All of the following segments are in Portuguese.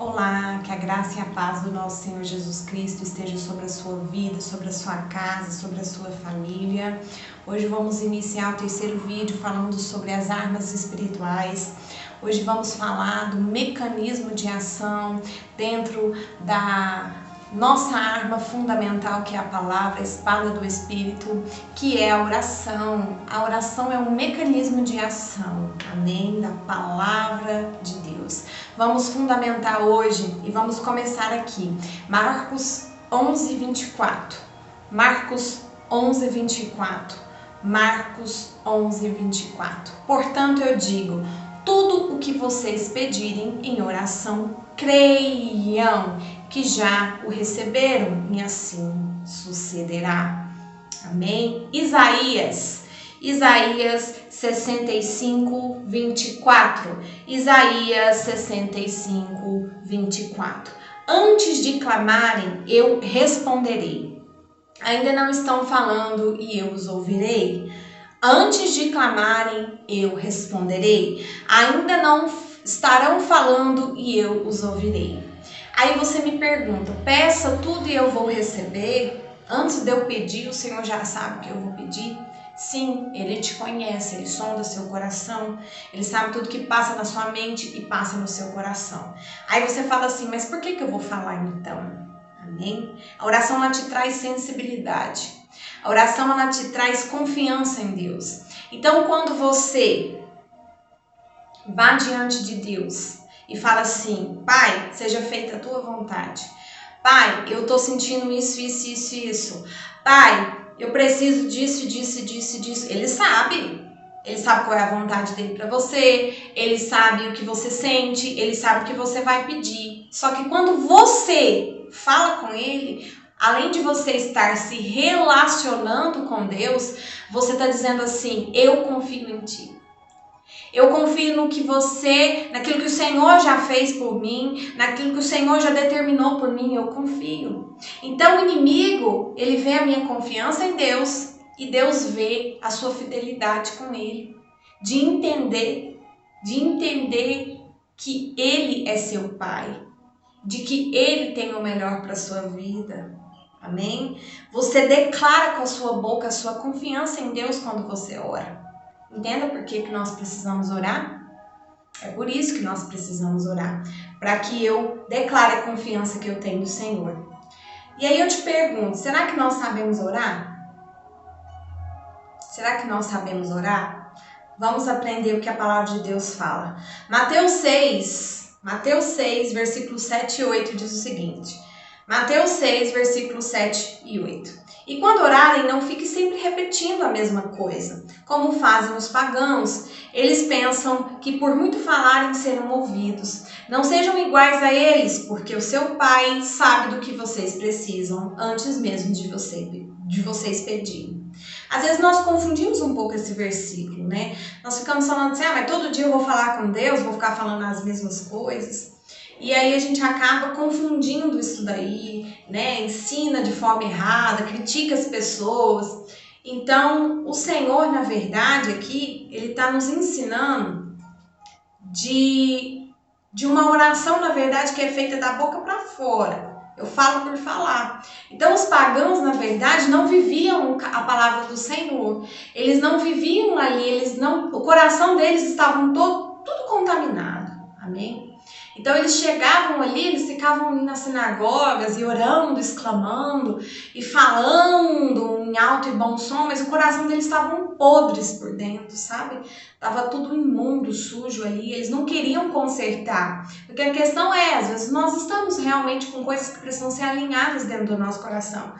Olá, que a graça e a paz do nosso Senhor Jesus Cristo esteja sobre a sua vida, sobre a sua casa, sobre a sua família. Hoje vamos iniciar o terceiro vídeo falando sobre as armas espirituais. Hoje vamos falar do mecanismo de ação dentro da nossa arma fundamental, que é a palavra, a espada do Espírito, que é a oração. A oração é um mecanismo de ação, amém? Da palavra de Deus. Vamos fundamentar hoje e vamos começar aqui. Marcos 11, 24. Marcos 11, 24. Marcos 11, 24. Portanto, eu digo, tudo o que vocês pedirem em oração, creiam que já o receberam e assim sucederá. Amém? Isaías 65, 24. Isaías 65, 24. Antes de clamarem, eu responderei. Ainda não estão falando e eu os ouvirei. Antes de clamarem, eu responderei. Ainda não estarão falando e eu os ouvirei. Aí você me pergunta, peça tudo e eu vou receber? Antes de eu pedir, o Senhor já sabe o que eu vou pedir? Sim, Ele te conhece, Ele sonda seu coração, Ele sabe tudo que passa na sua mente e passa no seu coração. Aí você fala assim, mas por que eu vou falar então? Amém? A oração ela te traz sensibilidade. A oração ela te traz confiança em Deus. Então quando você vá diante de Deus e fala assim, Pai, seja feita a tua vontade. Pai, eu tô sentindo isso. Pai, eu preciso disso. Ele sabe qual é a vontade dele para você, ele sabe o que você sente, ele sabe o que você vai pedir. Só que quando você fala com ele, além de você estar se relacionando com Deus, você está dizendo assim, eu confio em ti. Eu confio no que naquilo que o Senhor já fez por mim, naquilo que o Senhor já determinou por mim, eu confio. Então o inimigo, ele vê a minha confiança em Deus e Deus vê a sua fidelidade com ele. De entender que ele é seu pai, de que ele tem o melhor para a sua vida. Amém? Você declara com a sua boca a sua confiança em Deus quando você ora. Entenda por que nós precisamos orar? É por isso que nós precisamos orar. Para que eu declare a confiança que eu tenho no Senhor. E aí eu te pergunto, será que nós sabemos orar? Será que nós sabemos orar? Vamos aprender o que a palavra de Deus fala. Mateus 6, versículos 7 e 8 diz o seguinte. Mateus 6, versículos 7 e 8. E quando orarem, não fique sempre repetindo a mesma coisa, como fazem os pagãos. Eles pensam que por muito falarem serão ouvidos. Não sejam iguais a eles, porque o seu Pai sabe do que vocês precisam, antes mesmo de vocês pedirem. Às vezes nós confundimos um pouco esse versículo, né? Nós ficamos falando assim, mas todo dia eu vou falar com Deus, vou ficar falando as mesmas coisas. E aí a gente acaba confundindo isso daí, né? Ensina de forma errada, critica as pessoas. Então, o Senhor, na verdade, aqui, Ele está nos ensinando de uma oração, na verdade, que é feita da boca para fora. Eu falo por falar. Então, os pagãos, na verdade, não viviam a palavra do Senhor. Eles não viviam ali, o coração deles estava tudo contaminado. Amém? Então eles chegavam ali, eles ficavam ali nas sinagogas e orando, exclamando e falando em alto e bom som, mas o coração deles estavam podres por dentro, sabe? Tava tudo imundo, sujo ali, eles não queriam consertar. Porque a questão é, às vezes nós estamos realmente com coisas que precisam ser alinhadas dentro do nosso coração.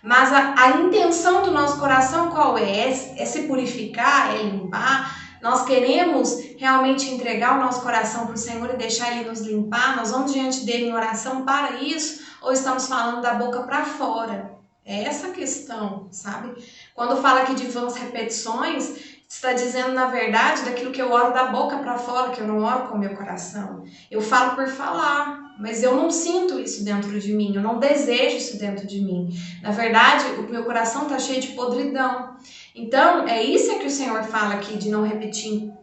Mas a intenção do nosso coração qual é? É se purificar, é limpar. Nós queremos realmente entregar o nosso coração para o Senhor e deixar Ele nos limpar? Nós vamos diante dele em oração para isso? Ou estamos falando da boca para fora? É essa a questão, sabe? Quando fala aqui de vãs repetições, está dizendo, na verdade, daquilo que eu oro da boca para fora, que eu não oro com o meu coração. Eu falo por falar, mas eu não sinto isso dentro de mim, eu não desejo isso dentro de mim. Na verdade, o meu coração está cheio de podridão. Então, é isso que o Senhor fala aqui, de não repetir,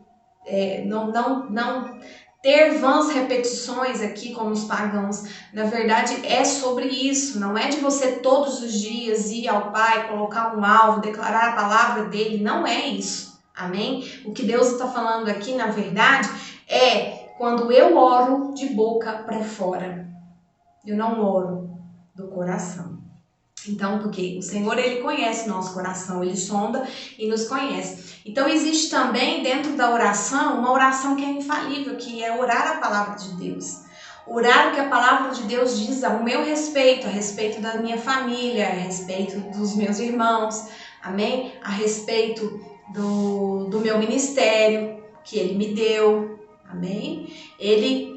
não ter vãs repetições aqui como os pagãos, na verdade é sobre isso, não é de você todos os dias ir ao Pai, colocar um alvo, declarar a palavra dele, não é isso, amém? O que Deus está falando aqui, na verdade, é quando eu oro de boca para fora, eu não oro do coração. Então, porque o Senhor, ele conhece nosso coração, ele sonda e nos conhece. Então, existe também dentro da oração, uma oração que é infalível, que é orar a palavra de Deus. Orar o que a palavra de Deus diz ao meu respeito, a respeito da minha família, a respeito dos meus irmãos, amém? A respeito do meu ministério que ele me deu, amém? Ele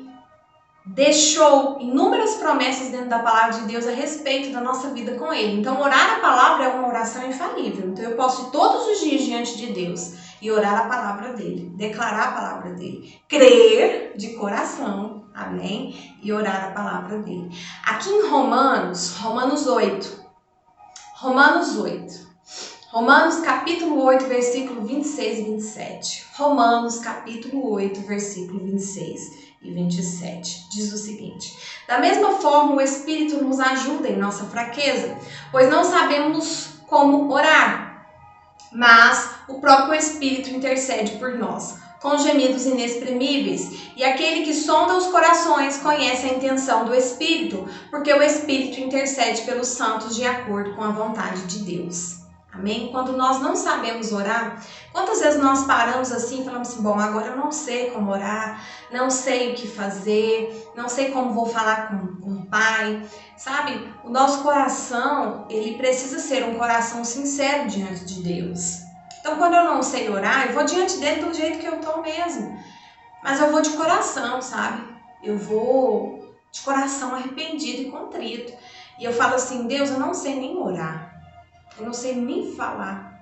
deixou inúmeras promessas dentro da palavra de Deus a respeito da nossa vida com ele. Então, orar a palavra é uma oração infalível. Então, eu posso ir todos os dias diante de Deus e orar a palavra dele, declarar a palavra dele, crer de coração, amém? E orar a palavra dele. Aqui em Romanos 8. Romanos capítulo 8, versículo 26 e 27. Romanos capítulo 8, versículo 26 e 27. Diz o seguinte: da mesma forma o Espírito nos ajuda em nossa fraqueza, pois não sabemos como orar, mas o próprio Espírito intercede por nós, com gemidos inexprimíveis. E aquele que sonda os corações conhece a intenção do Espírito, porque o Espírito intercede pelos santos de acordo com a vontade de Deus. Amém? Quando nós não sabemos orar, quantas vezes nós paramos assim e falamos assim, bom, agora eu não sei como orar, não sei o que fazer, não sei como vou falar com o Pai, sabe? O nosso coração, ele precisa ser um coração sincero diante de Deus. Então, quando eu não sei orar, eu vou diante dele do jeito que eu tô mesmo, mas eu vou de coração, sabe? Eu vou de coração arrependido e contrito. E eu falo assim, Deus, eu não sei nem orar. Eu não sei nem falar.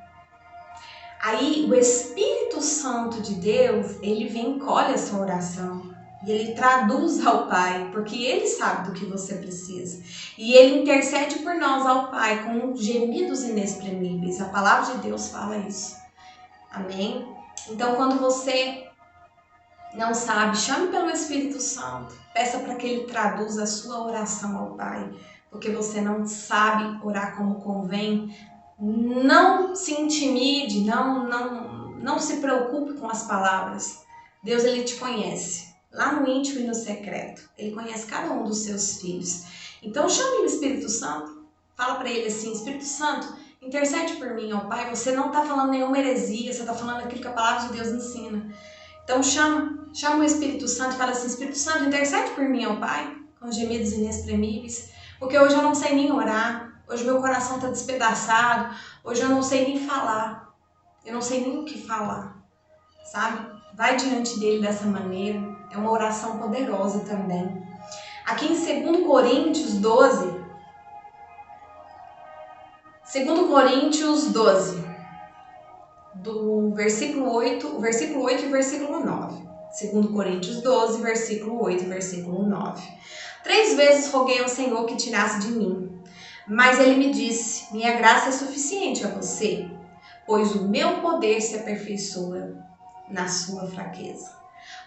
Aí o Espírito Santo de Deus, ele vem e colhe a sua oração. E ele traduz ao Pai, porque ele sabe do que você precisa. E ele intercede por nós ao Pai com gemidos inexprimíveis. A palavra de Deus fala isso. Amém? Então, quando você não sabe, chame pelo Espírito Santo. Peça para que ele traduza a sua oração ao Pai. Porque você não sabe orar como convém, não se intimide, não se preocupe com as palavras. Deus, ele te conhece, lá no íntimo e no secreto. Ele conhece cada um dos seus filhos. Então chame o Espírito Santo, fala para ele assim, Espírito Santo, intercede por mim, ó Pai, você não está falando nenhuma heresia, você está falando aquilo que a palavra de Deus ensina. Então chama o Espírito Santo e fala assim, Espírito Santo, intercede por mim, ó Pai, com gemidos inexprimíveis. Porque hoje eu não sei nem orar, hoje meu coração está despedaçado, hoje eu não sei nem falar, eu não sei nem o que falar, sabe? Vai diante dele dessa maneira, é uma oração poderosa também. Aqui em 2 Coríntios 12, do versículo 8 e versículo 9. 2 Coríntios 12, versículo 8 e versículo 9. 3 vezes roguei ao Senhor que tirasse de mim, mas ele me disse, minha graça é suficiente a você, pois o meu poder se aperfeiçoa na sua fraqueza.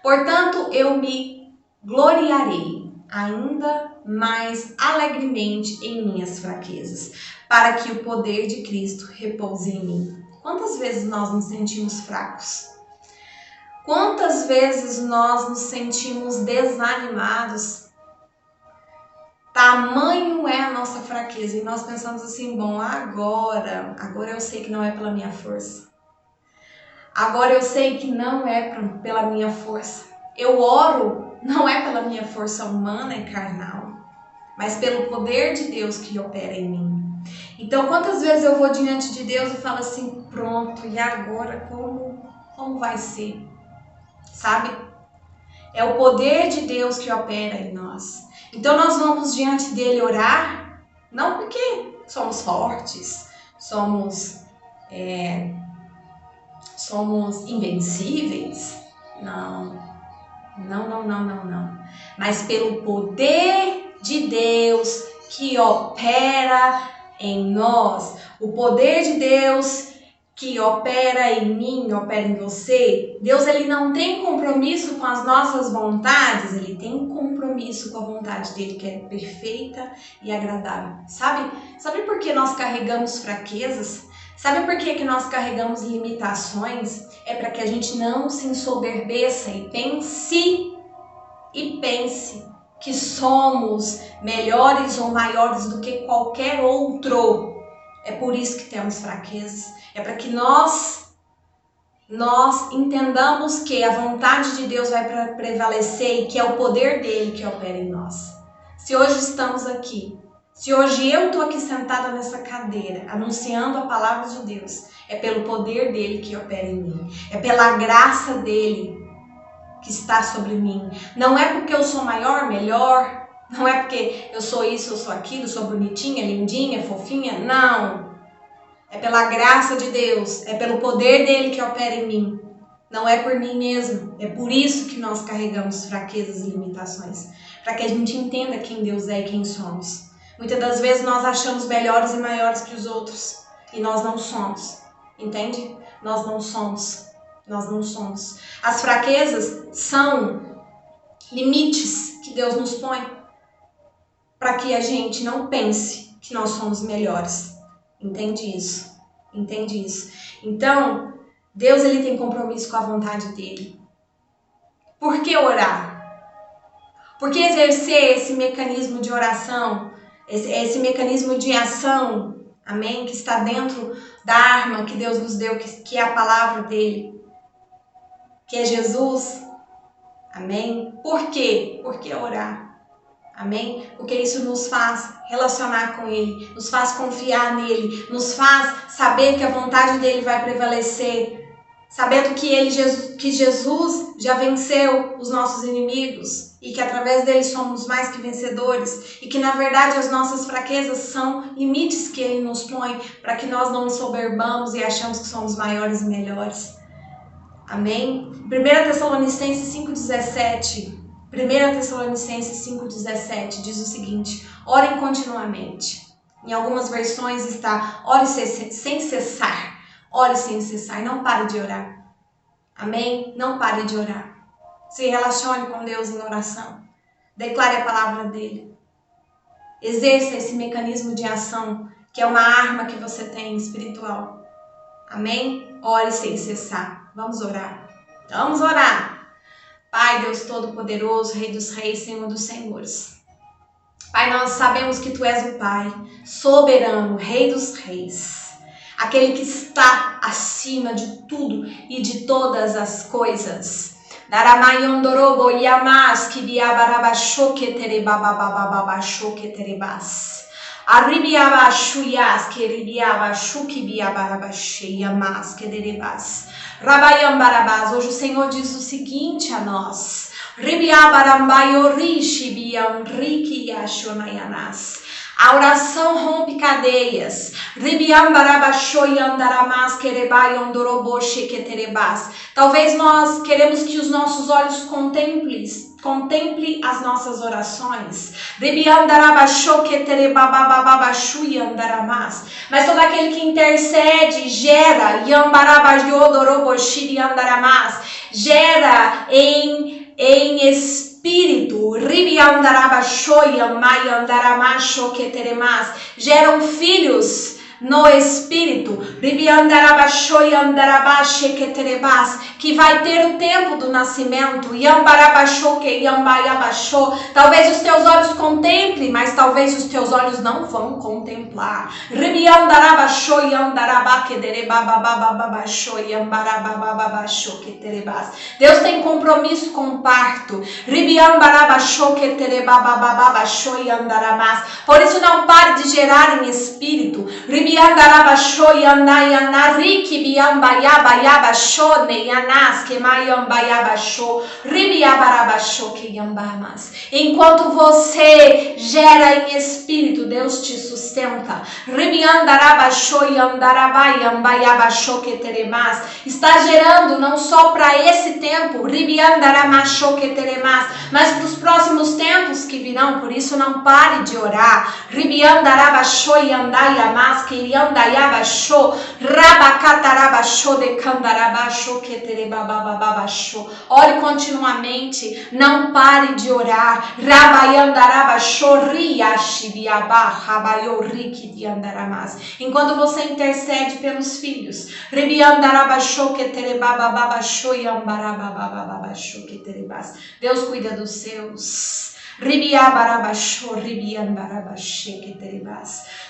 Portanto, eu me gloriarei ainda mais alegremente em minhas fraquezas, para que o poder de Cristo repouse em mim. Quantas vezes nós nos sentimos fracos? Quantas vezes nós nos sentimos desanimados? Tamanho é a nossa fraqueza e nós pensamos assim, bom, agora eu sei que não é pela minha força. Agora eu sei que não é pela minha força. Eu oro, não é pela minha força humana e carnal, mas pelo poder de Deus que opera em mim. Então, quantas vezes eu vou diante de Deus e falo assim, pronto, e agora como vai ser? Sabe? É o poder de Deus que opera em nós. Então nós vamos diante dele orar, não porque somos fortes, somos invencíveis, não, mas pelo poder de Deus que opera em nós, o poder de Deus que opera em mim, opera em você, Deus ele não tem compromisso com as nossas vontades, ele tem compromisso com a vontade dele, que é perfeita e agradável. Sabe por que nós carregamos fraquezas? Sabe por que nós carregamos limitações? É para que a gente não se ensoberbeça e pense que somos melhores ou maiores do que qualquer outro. É por isso que temos fraquezas. É para que nós entendamos que a vontade de Deus vai prevalecer e que é o poder dele que opera em nós. Se hoje estamos aqui, se hoje eu estou aqui sentada nessa cadeira, anunciando a palavra de Deus, é pelo poder dele que opera em mim. É pela graça dele que está sobre mim. Não é porque eu sou maior, melhor. Não é porque eu sou isso, eu sou aquilo, sou bonitinha, lindinha, fofinha. Não. É pela graça de Deus, é pelo poder dele que opera em mim. Não é por mim mesmo. É por isso que nós carregamos fraquezas e limitações. Para que a gente entenda quem Deus é e quem somos. Muitas das vezes nós achamos melhores e maiores que os outros. E nós não somos. Entende? Nós não somos. Nós não somos. As fraquezas são limites que Deus nos põe. Para que a gente não pense que nós somos melhores. Entende isso? Entende isso? Então, Deus ele tem compromisso com a vontade dele. Por que orar? Por que exercer esse mecanismo de oração? Esse mecanismo de ação, amém? Que está dentro da arma que Deus nos deu, que é a palavra dele. Que é Jesus. Amém? Por quê? Por que orar? Amém? Porque isso nos faz relacionar com Ele, nos faz confiar nele, nos faz saber que a vontade dele vai prevalecer, sabendo que Jesus já venceu os nossos inimigos e que através dele somos mais que vencedores e que na verdade as nossas fraquezas são limites que ele nos põe para que nós não nos soberbamos e achamos que somos maiores e melhores. Amém? 1 Tessalonicenses 5,17 1 Tessalonicenses 5,17 diz o seguinte: orem continuamente. Em algumas versões está ore sem cessar. Ore sem cessar. Não pare de orar. Amém? Não pare de orar. Se relacione com Deus em oração. Declare a palavra dele. Exerça esse mecanismo de ação, que é uma arma que você tem espiritual. Amém? Ore sem cessar. Vamos orar. Vamos orar. Pai, Deus Todo-Poderoso, Rei dos Reis, Senhor dos Senhores. Pai, nós sabemos que Tu és o Pai, soberano, Rei dos Reis. Aquele que está acima de tudo e de todas as coisas. Daramayondorobo yamas que biabarabashoketere bababababashoketerebas. Arribiabashuyas que ribiabashuki biabarabacheyamas que derebas. Rabayambarabás, hoje o Senhor diz o seguinte a nós: a oração rompe cadeias. Talvez nós queremos que os nossos olhos contemple as nossas orações. Mas todo aquele que intercede gera em espírito, geram filhos no espírito, que vai ter o tempo do nascimento. Talvez os teus olhos contemplem, mas talvez os teus olhos não vão contemplar. Deus tem compromisso com o parto. Por isso não pare de gerar em espírito. Enquanto você gera em espírito, Deus te sustenta. Está gerando não só para esse tempo, mas para os próximos tempos que virão. Por isso não pare de orar. Makiriandayabasho, Rabacatarabasho de Candarabasho, Keterebabababasho. Ore continuamente, não pare de orar. Rabayandarabasho, Riashibiabá, Rabayorique de Andaramas. Enquanto você intercede pelos filhos, Ribiandarabasho, Keterebabababasho, Yambarababababasho, Keterebas. Deus cuida dos seus.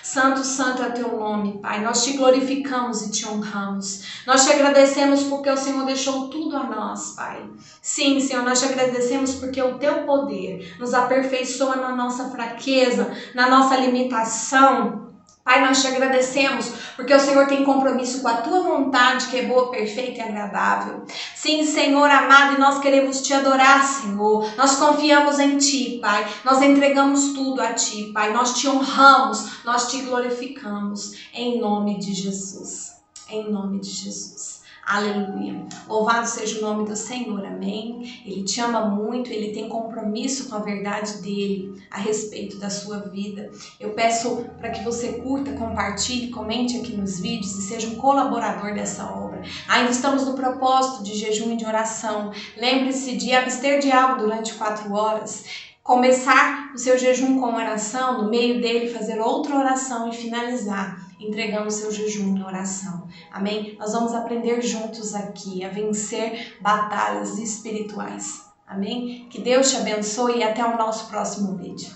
Santo, santo é teu nome, Pai. Nós te glorificamos e te honramos. Nós te agradecemos porque o Senhor deixou tudo a nós, Pai. Sim, Senhor, nós te agradecemos porque o teu poder nos aperfeiçoa na nossa fraqueza, na nossa limitação. Pai, nós te agradecemos porque o Senhor tem compromisso com a tua vontade, que é boa, perfeita e agradável. Sim, Senhor amado, e nós queremos te adorar, Senhor. Nós confiamos em ti, Pai. Nós entregamos tudo a ti, Pai. Nós te honramos, nós te glorificamos. Em nome de Jesus. Em nome de Jesus. Aleluia. Louvado seja o nome do Senhor, amém? Ele te ama muito, ele tem compromisso com a verdade dele a respeito da sua vida. Eu peço para que você curta, compartilhe, comente aqui nos vídeos e seja um colaborador dessa obra. Ainda estamos no propósito de jejum e de oração. Lembre-se de abster de algo durante 4 horas. Começar o seu jejum com oração, no meio dele fazer outra oração e finalizar entregando o seu jejum em oração. Amém? Nós vamos aprender juntos aqui a vencer batalhas espirituais. Amém? Que Deus te abençoe e até o nosso próximo vídeo.